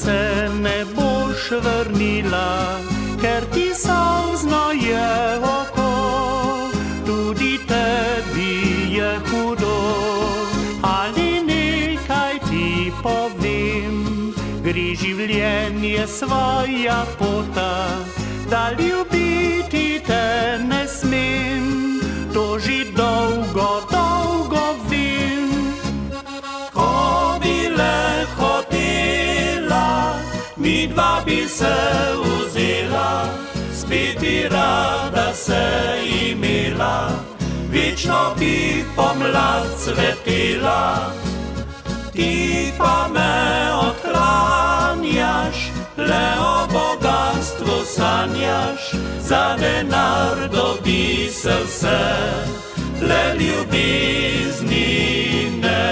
se ne boš vrnila, ker ti solzno je oko, tudi tebi je hudo. Ali nekaj ti povem, gre življenje svoja pota, da ljubiti te ne smem, to že dolgo, dolgo vem. Ko bi le hotela, midva bi se vzela, spet bi rada se imela, večno bi pomlad cvetela. Ti pa me odklanjaš, le o bogatstvu sanjaš, za denar dobi se vse, le ljubezni ne.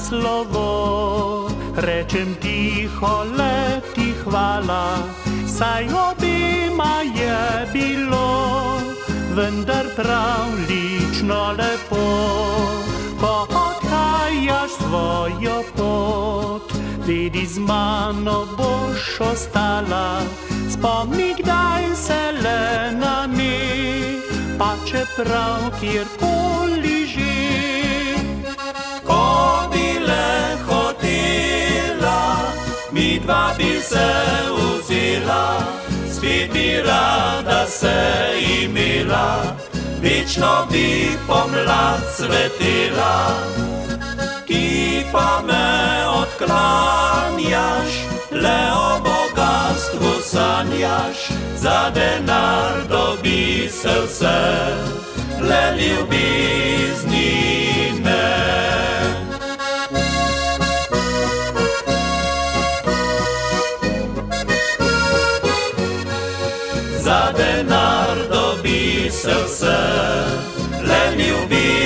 Slovo, rečem tiho, le ti hvala, saj obema je bilo, vendar prav lično lepo. Ko odhajaš svojo pot, vedi z mano boš ostala, spomni kdaj se le na me, pa čeprav kjerkoli že. Midva bi se vzela, spet bi rada se imela, večno bi pomlad cvetela. Ti pa me odklanjaš, le o bogatstvu sanjaš, za denar dobi se vse, le ljubezni ne. Za denar dobi se vse, le ljubezni.